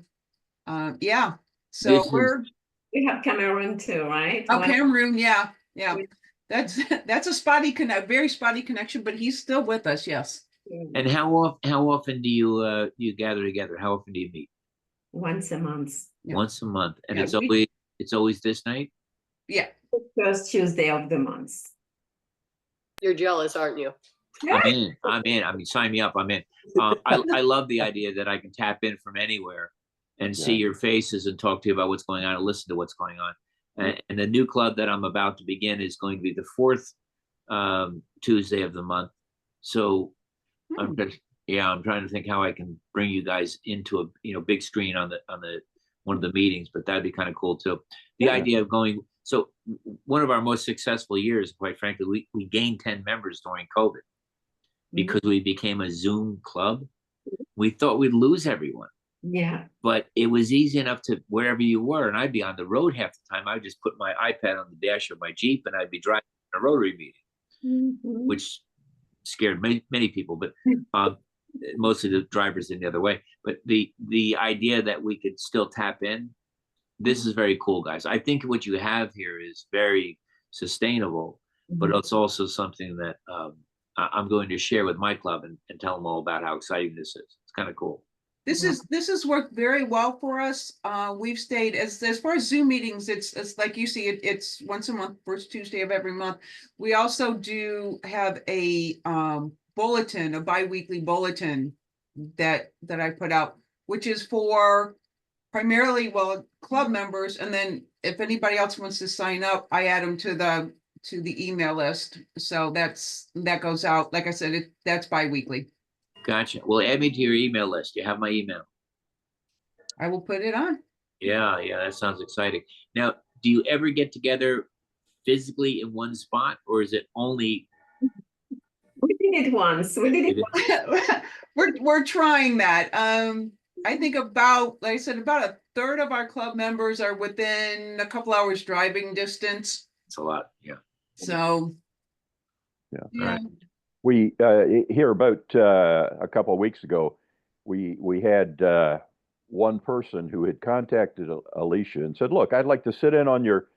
B: Yeah. So
A: we have Cameroon too, right?
B: Oh, Cameroon. Yeah. That's a very spotty connection, but he's still with us. Yes.
D: And how often do you gather together? How often do you meet?
A: Once a month.
B: Yeah.
D: Once a month, and
B: Yeah,
D: it's always this night.
B: Yeah.
A: First Tuesday of the month.
C: You're jealous, aren't you?
D: I'm in. I mean, sign me up. I'm in. I love the idea that I can tap in from anywhere and see your faces and talk to you about what's going on and listen to what's going on. And the new club that I'm about to begin is going to be the 4th Tuesday of the month. So I'm trying to think how I can bring you guys into a big screen on the one of the meetings, but that'd be kind of cool too. The idea of going. So one of our most successful years, quite frankly, we gained 10 members during COVID because we became a Zoom club. We thought we'd lose everyone.
A: Yeah. But
D: it was easy enough to wherever you were, and I'd be on the road half the time. I would just put my iPad on the dash of my Jeep and I'd be driving a Rotary meeting, which scared many people, but mostly the drivers in the other way. But the idea that we could still tap in this is very cool, guys. I think what you have here is very sustainable, but it's also something that I'm going to share with my club and tell them all about how exciting this is. It's kind of cool.
B: This has worked very well for us. We've stayed as far as Zoom meetings, it's like you see it's once a month, first Tuesday of every month. We also do have a bulletin, a bi-weekly bulletin that I put out, which is for primarily, well, club members, and then if anybody else wants to sign up, I add them to the email list. So that goes out. Like I said, that's bi-weekly.
D: Gotcha. Well, add me to your email list. You have my email.
B: I will put it on.
D: Yeah, that sounds exciting. Now, do you ever get together physically in one spot, or is it only?
A: We did it once. We did it once.
B: We're trying that. I think like I said, about a third of our club members are within a couple hours driving distance.
D: It's a lot. Yeah.
B: So.
E: Yeah.
D: Right.
E: We here about a couple of weeks ago, we had one person who had contacted Alicia and said, "Look, I'd like to sit in on your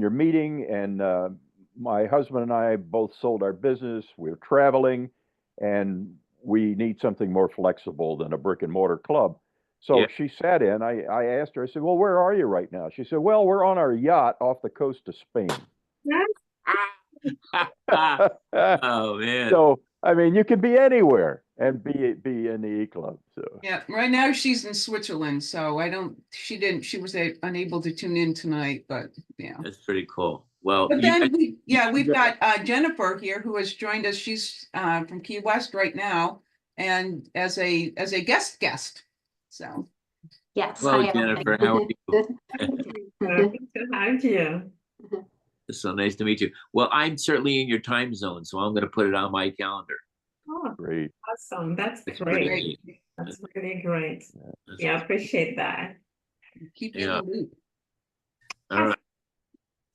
E: meeting, and my husband and I both sold our business. We're traveling, and we need something more flexible than a brick and mortar club." So
D: Yeah.
E: she sat in. I asked her. I said, "Well, where are you right now?" She said, "Well, we're on our yacht off the coast of Spain."
D: Oh man.
E: So I mean, you can be anywhere and be in the E Club. So
B: Yeah, right now she's in Switzerland, so she was unable to tune in tonight, but yeah.
D: That's pretty cool. Well,
B: But then we've got Jennifer here who has joined us. She's from Key West right now, and as a guest. So
G: Yes.
D: hello,
G: I am.
D: Jennifer. How are you?
A: Good to have you.
D: It's so nice to meet you. Well, I'm certainly in your time zone, so I'm going to put it on my calendar.
A: Oh,
E: great.
A: awesome. That's
D: It's
A: great.
D: pretty neat.
A: That's really great.
D: That's-
A: Yeah, appreciate that.
B: keep you in the loop.
D: All right.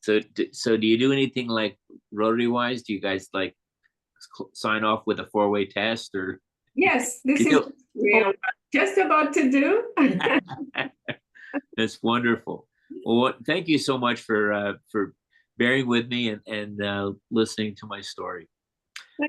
D: So do you do anything like Rotary wise? Do you guys like sign off with a 4-way test or?
A: Yes, this
D: You
A: is what we're just about to do.
D: That's wonderful. Well, thank you so much for bearing with me and listening to my story.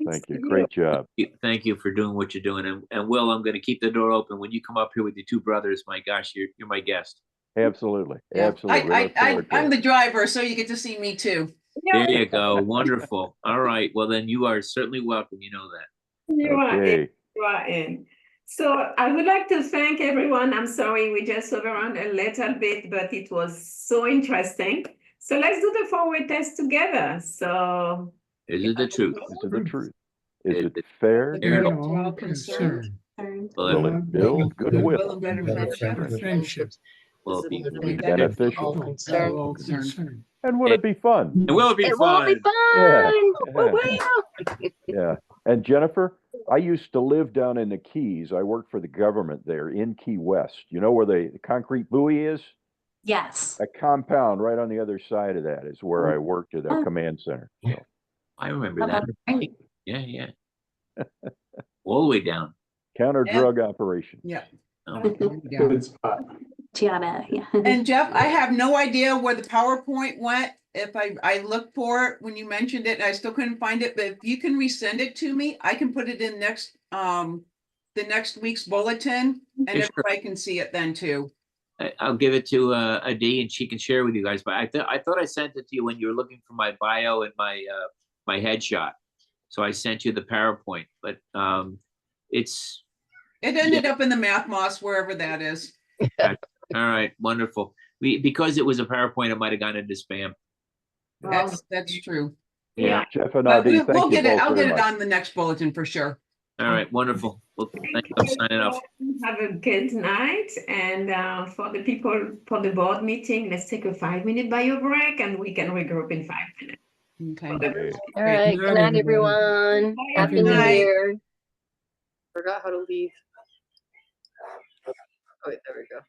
E: Thank you. Great job.
D: Thank you for doing what you're doing. And Will, I'm going to keep the door open when you come up here with your two brothers. My gosh, you're my guest.
E: Absolutely.
B: Yeah.
E: Absolutely. We look forward to
B: I'm
E: it.
B: the driver, so you get to see me too.
A: Yeah,
D: There you go. Wonderful. All right. Well, then you are certainly welcome. You know that.
A: you are in.
E: Okay.
A: You are in. So I would like to thank everyone. I'm sorry we just overran a little bit, but it was so interesting. So let's do the 4-way test together. So
D: Is it the truth?
E: Is it the truth? Is it fair?
D: Fair.
B: Fair.
F: All concerned.
D: Will
E: Will it build goodwill?
B: and better
F: Friendship.
D: it be
E: Beneficial?
C: concerned.
F: All concerned.
E: And will it be fun?
D: It will be
C: It will be
D: fun.
C: fun.
E: Yeah. Yeah. And Jennifer, I used to live down in the Keys. I worked for the government there in Key West. You know where the concrete buoy is?
G: Yes.
E: A compound right on the other side of that is where I worked at a
G: Oh.
E: command center. So,
D: I remember
G: Oh,
D: that.
G: that's great.
D: Yeah. All the way down.
E: counter drug operation.
B: Yeah.
D: Oh,
G: Gianna, yeah.
B: And Jeff, I have no idea where the PowerPoint went. If I looked for it when you mentioned it, I still couldn't find it, but if you can resend it to me, I can put it in the next week's bulletin and
D: Yeah, sure.
B: everybody can see it then too.
D: I'll give it to Adi and she can share with you guys. But I thought I sent it to you when you were looking for my bio and my headshot. So I sent you the PowerPoint, but it's
B: It ended up in the math moss, wherever that is.
D: all right, wonderful. Because it was a PowerPoint, it might have gone into spam.
B: That's true.
D: Yeah.
E: Jeff and
B: But
E: Adi,
B: we'll
E: thank you
B: get it.
E: both
B: I'll
E: very
B: get it
E: much.
B: on the next bulletin for sure.
D: All right, wonderful. Well, thank you. I'm signing off.
A: have a good night. And for the people for the board meeting, let's take a 5-minute bio break and we can regroup in 5 minutes.
B: Okay.
E: Okay.
C: All right.
F: Good
C: Good
F: night,
C: night, everyone.
A: Bye,
C: Happy
F: Good
C: New
F: night.
C: Year. Forgot how to leave. Oh, wait, there we go.